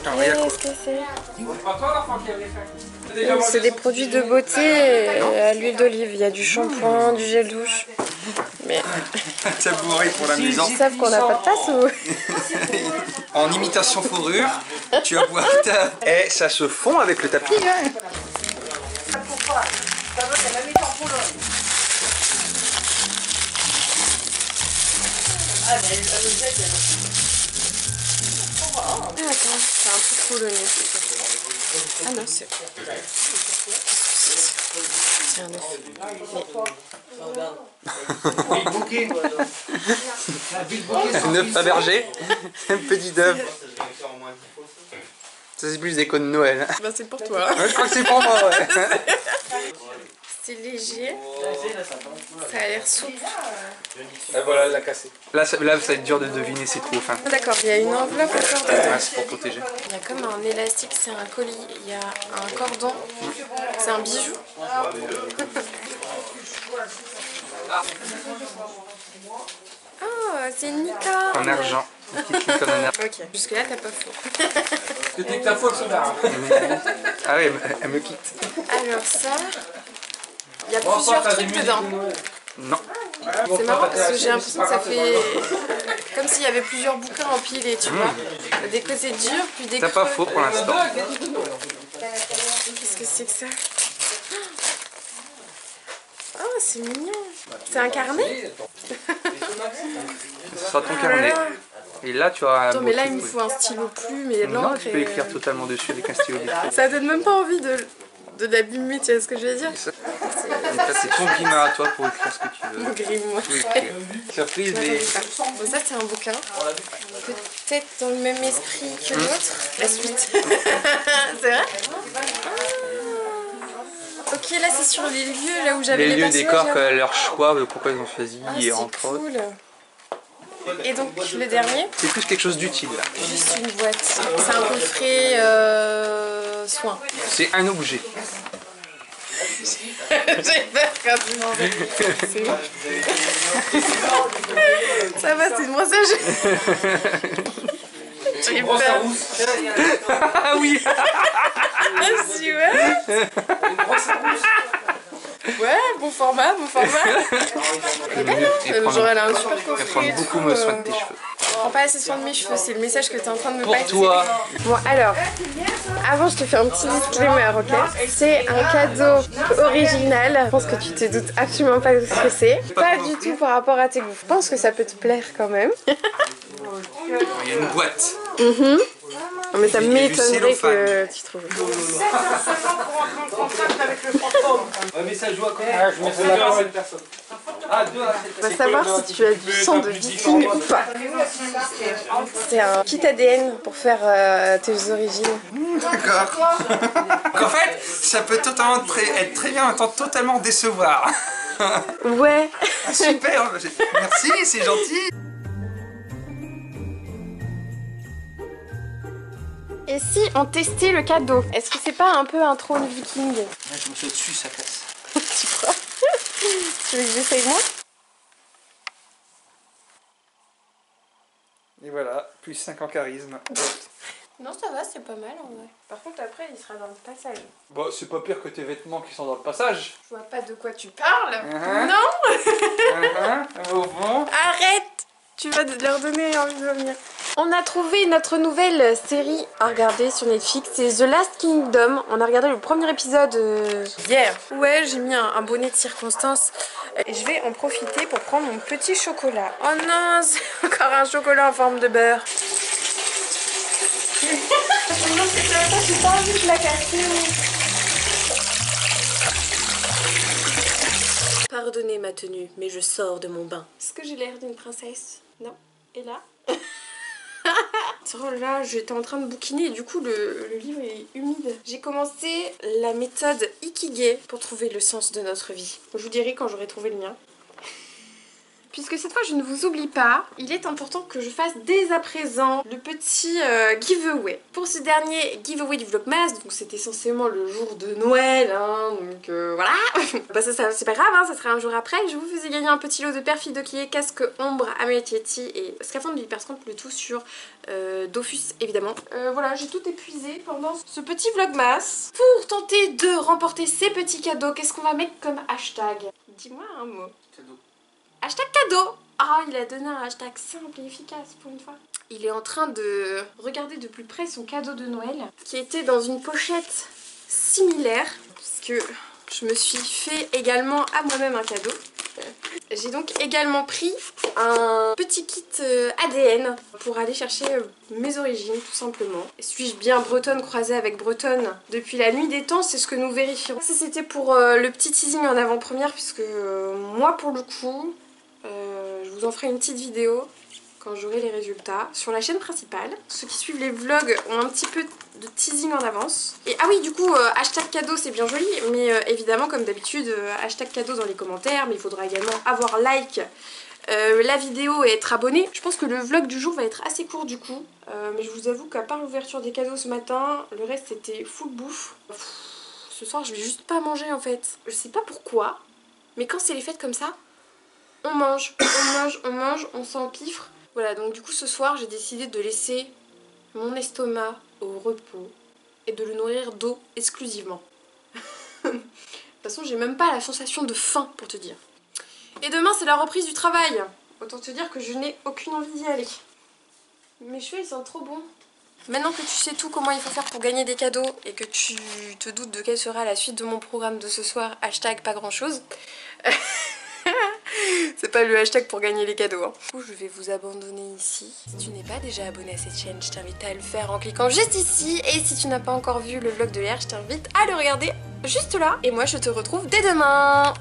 Qu'est-ce que c'est? C'est des produits de beauté à l'huile d'olive. Il y a du shampoing, du gel douche. Mais Tabouret pour la maison. ils savent qu'on n'a pas de tasse ou? En imitation fourrure, tu vas voir ta... Et ça se fond avec le tapis. Hein. Ah, attends, c'est un peu trop le nez. Ah non, c'est un œuf. Un œuf Fabergé. Un petit œuf. Ça c'est plus des déco de Noël. Bah c'est pour toi. Ouais, je crois que c'est pour moi, ouais. C'est léger. Ça a l'air souple. Et voilà, elle l'a cassé. Là, ça va être dur de deviner, c'est trop fin. Ah, d'accord, il y a une enveloppe encore dedans. Ouais, c'est pour protéger. Il y a comme un élastique, c'est un colis. Il y a un cordon. C'est un bijou. Ah, c'est une mica. En argent. Ok, jusque là t'as pas faux. Dès que t'as faux, ça va. Ah oui, elle me quitte. Alors ça, il y a plusieurs trucs dedans. Non. C'est marrant parce que j'ai l'impression que ça fait comme s'il y avait plusieurs bouquins empilés, tu vois. Des côtés durs, puis des T'as creux. pas faux pour l'instant. Qu'est-ce que c'est que ça? Oh, c'est mignon. C'est un carnet? Ce sera ton carnet. Et là, tu auras un Attends, mais là beau il me truc, faut un stylo plume et de Non, l'encre. tu peux écrire totalement dessus avec un stylo d'écrit. Ça donne même pas envie de l'abîmer, tu vois ce que je veux dire? Donc ça, c'est ton grimoire à toi pour écrire ce que tu veux. Mon grimoire. Tu peux écrire. Surprise, mais... Bon, ça c'est un bouquin. Peut-être dans le même esprit que l'autre. La suite. C'est vrai? Ok, là c'est sur les lieux là où j'avais Les lieux, personnages, décors, là. leur choix, pourquoi ils ont choisi, et C'est entre autres. cool. Et donc le dernier, C'est plus quelque chose d'utile là. juste une boîte. C'est un coffret soin. C'est un objet. J'ai peur quand tu m'en veux. C'est bon. Ça va, c'est de moi ça. J'ai peur. Ah oui. Ah si, ouais. Ouais, bon format, bon format. Elle est belle, hein. Genre elle a un super coffret. Prendre et beaucoup tout, soin de tes cheveux. Prends pas assez soin de mes cheveux, c'est le message que tu es en train de me Pour passer. toi. Bon alors, avant je te fais un petit disclaimer, ok? C'est un cadeau original. Je pense que tu te doutes absolument pas de ce que c'est. Pas du tout par rapport à tes goûts. Je pense que ça peut te plaire quand même. Il y a une boîte. Non, mais ça du m'étonnerait cellophane. que tu trouves. Ouais, mais ça joue à combien? Je mets ça à cette personne. Ah, 2 à 7. On va savoir si tu as du sang de viking ou pas. C'est un kit ADN pour faire tes origines. D'accord. Donc en fait, ça peut totalement être très bien, en même temps totalement décevoir. Ouais. Super, merci, c'est gentil. Et si on testait le cadeau? Est-ce que c'est pas un peu un trône viking? Là, je me fais dessus, ça casse. Tu crois? Tu veux que j'essaye moi? Et voilà, plus 5 en charisme. Non, ça va, c'est pas mal en vrai. Par contre, après, il sera dans le passage. Bon, c'est pas pire que tes vêtements qui sont dans le passage. Je vois pas de quoi tu parles. Uh-huh. Non. Au fond. Arrête. Tu vas leur donner envie de venir. On a trouvé notre nouvelle série à regarder sur Netflix, c'est The Last Kingdom. On a regardé le premier épisode hier. Ouais, j'ai mis un bonnet de circonstance. Et je vais en profiter pour prendre mon petit chocolat. Oh non, c'est encore un chocolat en forme de beurre. Non, c'est ça, j'ai pas envie de la casser. Pardonnez ma tenue, mais je sors de mon bain. Est-ce que j'ai l'air d'une princesse? Non. Et là? Là, j'étais en train de bouquiner et du coup le livre est humide. J'ai commencé la méthode Ikigai pour trouver le sens de notre vie. Je vous dirai quand j'aurai trouvé le mien. Puisque cette fois je ne vous oublie pas, il est important que je fasse dès à présent le petit giveaway. Pour ce dernier giveaway du Vlogmas, donc c'est essentiellement le jour de Noël, hein, donc voilà. Bah ça c'est pas grave, hein, ça sera un jour après. Je vous faisais gagner un petit lot de perfil Dokier, casque ombre, amulette Yeti et scaphandre de Hyperscamp, le tout sur Dofus évidemment. Voilà, j'ai tout épuisé pendant ce petit Vlogmas. Pour tenter de remporter ces petits cadeaux, qu'est-ce qu'on va mettre comme hashtag? Dis-moi un mot. Cadeau. Hashtag cadeau. Ah, il a donné un hashtag simple et efficace pour une fois. Il est en train de regarder de plus près son cadeau de Noël, qui était dans une pochette similaire, puisque je me suis fait également à moi-même un cadeau. J'ai donc également pris un petit kit ADN pour aller chercher mes origines tout simplement. Suis-je bien bretonne croisée avec bretonne depuis la nuit des temps? C'est ce que nous vérifierons. Ça c'était pour le petit teasing en avant-première, puisque moi pour le coup, je vous en ferai une petite vidéo quand j'aurai les résultats sur la chaîne principale. Ceux qui suivent les vlogs ont un petit peu de teasing en avance. Et ah oui, du coup, hashtag cadeau c'est bien joli, mais évidemment comme d'habitude, hashtag cadeau dans les commentaires, mais il faudra également avoir like la vidéo et être abonné. Je pense que le vlog du jour va être assez court du coup, mais je vous avoue qu'à part l'ouverture des cadeaux ce matin, le reste c'était full bouffe. Ce soir je vais juste pas manger en fait. Je sais pas pourquoi, mais quand c'est les fêtes comme ça, on mange, on s'empiffre. Voilà, donc du coup ce soir j'ai décidé de laisser mon estomac au repos et de le nourrir d'eau exclusivement. De toute façon j'ai même pas la sensation de faim pour te dire. Et demain c'est la reprise du travail. Autant te dire que je n'ai aucune envie d'y aller. Mes cheveux ils sont trop bons. Maintenant que tu sais tout comment il faut faire pour gagner des cadeaux et que tu te doutes de quelle sera la suite de mon programme de ce soir, hashtag pas grand chose. C'est pas le hashtag pour gagner les cadeaux. Hein. Du coup, je vais vous abandonner ici. Si tu n'es pas déjà abonné à cette chaîne, je t'invite à le faire en cliquant juste ici. Et si tu n'as pas encore vu le vlog de hier, je t'invite à le regarder juste là. Et moi, je te retrouve dès demain.